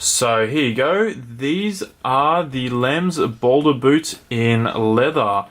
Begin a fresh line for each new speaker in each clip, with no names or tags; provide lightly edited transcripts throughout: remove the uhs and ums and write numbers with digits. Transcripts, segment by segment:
So here you go. These are the Lems Boulder boots in leather.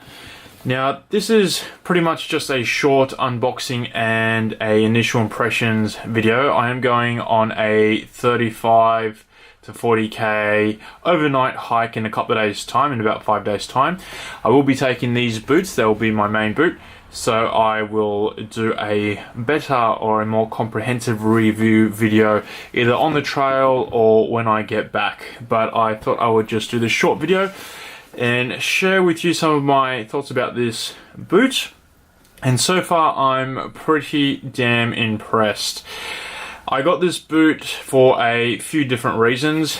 Now this is pretty much just a short unboxing and a initial impressions video. I am going on a 35 to 40k overnight hike in a couple of days time, in about 5 days time. I will be taking these boots, they'll be my main boot. So I will do a better or a more comprehensive review video either on the trail or when I get back. But I thought I would just do this short video and share with you some of my thoughts about this boot. And so far I'm pretty damn impressed. I got this boot for a few different reasons.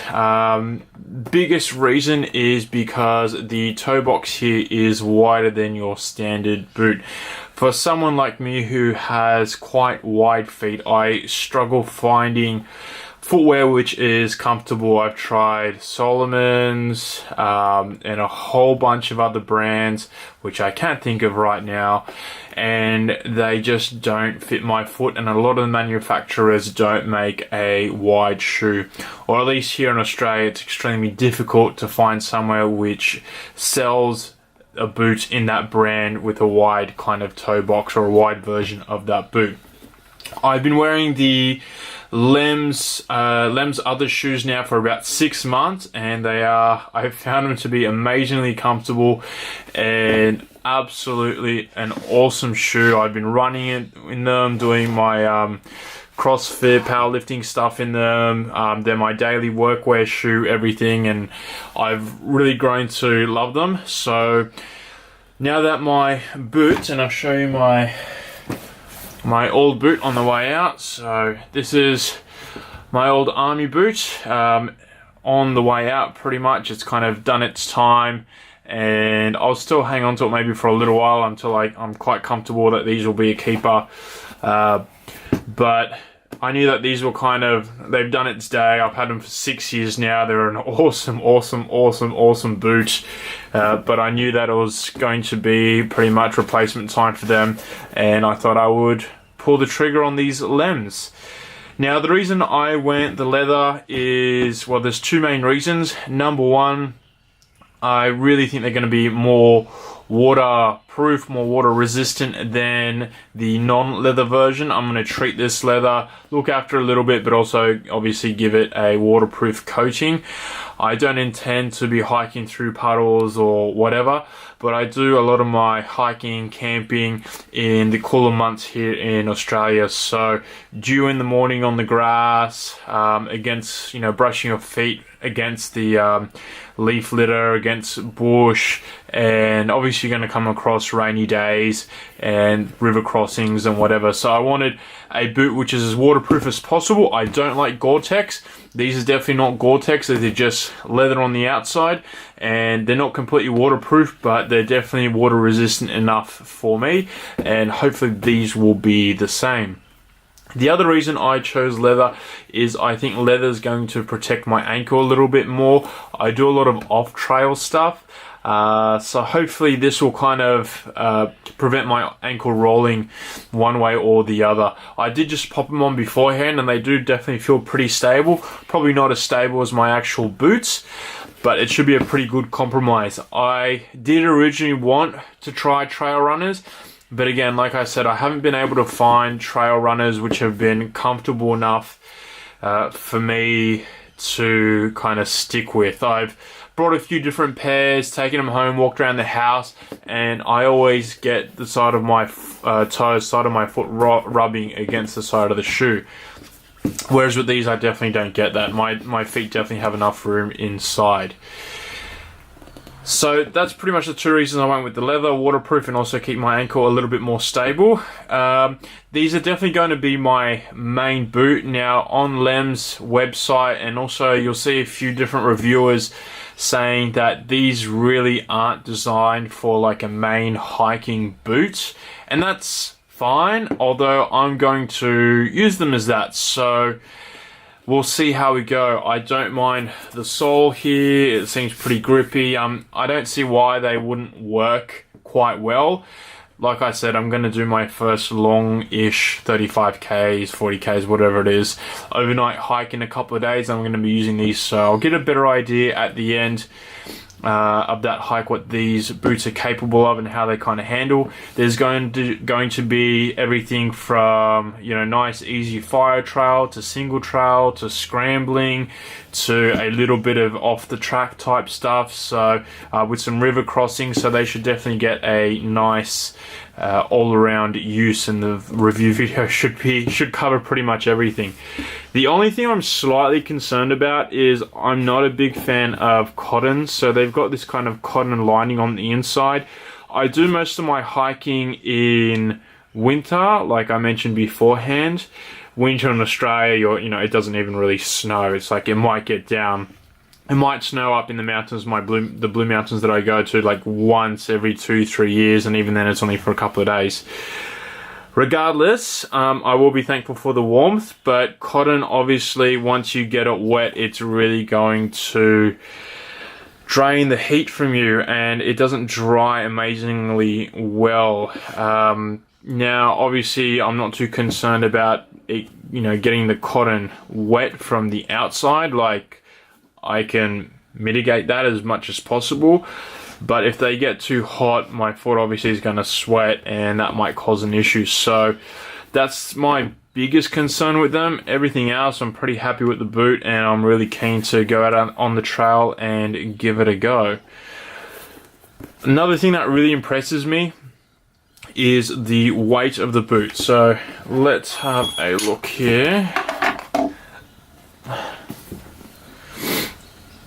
Biggest reason is because the toe box here is wider than your standard boot. For someone like me who has quite wide feet, I struggle finding footwear which is comfortable. I've tried Salomon's and a whole bunch of other brands which I can't think of right now, and they just don't fit my foot, and a lot of the manufacturers don't make a wide shoe, or at least here in Australia it's extremely difficult to find somewhere which sells a boot in that brand with a wide kind of toe box or a wide version of that boot. I've been wearing the Lem's other shoes now for about 6 months, and I found them to be amazingly comfortable and absolutely an awesome shoe. I've been running in them, doing my CrossFit powerlifting stuff in them. They're my daily workwear shoe, everything, and I've really grown to love them. So now that my boots, and I'll show you my old boot on the way out. So this is my old army boot. On the way out, pretty much it's kind of done its time, and I'll still hang on to it maybe for a little while until I'm quite comfortable that these will be a keeper. But I knew that these were they've done its day. I've had them for 6 years now. They're an awesome boot. But I knew that it was going to be pretty much replacement time for them, and I thought I would pull the trigger on these Lems. Now the reason I went the leather is, well, there's two main reasons. Number one, I really think they're going to be more waterproof, more water resistant than the non-leather version. I'm going to treat this leather, look after it a little bit, but also obviously give it a waterproof coating. I don't intend to be hiking through puddles or whatever, but I do a lot of my hiking, camping in the cooler months here in Australia. So dew in the morning on the grass, against, brushing your feet against the leaf litter, against bush, and obviously you're going to come across rainy days and river crossings and whatever. So I wanted a boot which is as waterproof as possible. I don't like Gore-Tex. These are definitely not Gore-Tex. They're just leather on the outside, and they're not completely waterproof, but they're definitely water resistant enough for me, and hopefully these will be the same. The other reason I chose leather is I think leather is going to protect my ankle a little bit more. I do a lot of off-trail stuff, so hopefully this will kind of prevent my ankle rolling one way or the other. I did just pop them on beforehand, and they do definitely feel pretty stable. Probably not as stable as my actual boots, but it should be a pretty good compromise. I did originally want to try trail runners, but again, like I said, I haven't been able to find trail runners which have been comfortable enough for me to kind of stick with. I've brought a few different pairs, taken them home, walked around the house, and I always get the side of my side of my foot rubbing against the side of the shoe. Whereas with these, I definitely don't get that. My feet definitely have enough room inside. So that's pretty much the two reasons I went with the leather: waterproof and also keep my ankle a little bit more stable. These are definitely going to be my main boot. Now on Lem's website, and also you'll see a few different reviewers saying that these really aren't designed for like a main hiking boot, and that's fine, although I'm going to use them as that. So we'll see how we go. I don't mind the sole here. It seems pretty grippy. I don't see why they wouldn't work quite well. like I said, I'm going to do my first long-ish 35Ks, 40Ks, whatever it is, overnight hike in a couple of days. I'm going to be using these, so I'll get a better idea at the end of that hike what these boots are capable of and how they kind of handle. There's going to be everything from, you know, nice easy fire trail to single trail to scrambling to a little bit of off the track type stuff, so with some river crossings, so they should definitely get a nice all-around use, and the review video should cover pretty much everything. The only thing I'm slightly concerned about is I'm not a big fan of cotton, so they've got this kind of cotton lining on the inside. I do most of my hiking in winter, like I mentioned beforehand. Winter in Australia, you know, it doesn't even really snow. It's like it might get down. It might snow up in the mountains, the Blue Mountains that I go to, like once every 2-3 years, and even then it's only for a couple of days. Regardless, I will be thankful for the warmth, but cotton, obviously, once you get it wet, it's really going to drain the heat from you, and it doesn't dry amazingly well. Now, obviously, I'm not too concerned about it, you know, getting the cotton wet from the outside. Like, I can mitigate that as much as possible. But if they get too hot, my foot obviously is going to sweat, and that might cause an issue. So that's my biggest concern with them. Everything else, I'm pretty happy with the boot, and I'm really keen to go out on the trail and give it a go. Another thing that really impresses me is the weight of the boot. So let's have a look here.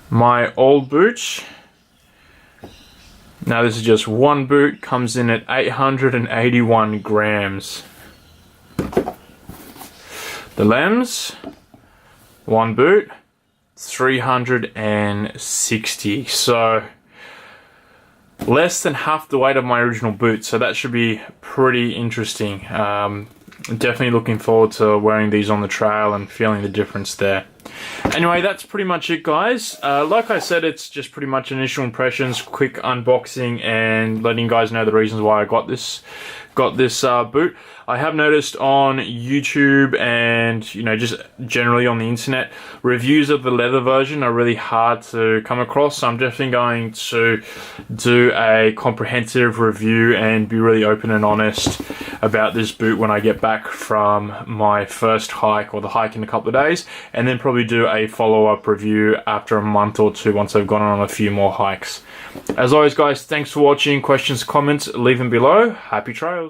My old boot, now this is just one boot, comes in at 881 grams. The Lems, one boot, 360. So less than half the weight of my original boot, so that should be pretty interesting. Definitely looking forward to wearing these on the trail and feeling the difference there. Anyway, that's pretty much it, guys. Like I said, it's just pretty much initial impressions, quick unboxing, and letting you guys know the reasons why I got this boot. I have noticed on YouTube and, you know, just generally on the internet, reviews of the leather version are really hard to come across, so I'm definitely going to do a comprehensive review and be really open and honest about this boot when I get back from my first hike, or the hike in a couple of days, and then probably do a follow-up review after a month or two once I've gone on a few more hikes. As always, guys, thanks for watching. Questions, comments, leave them below. Happy trails.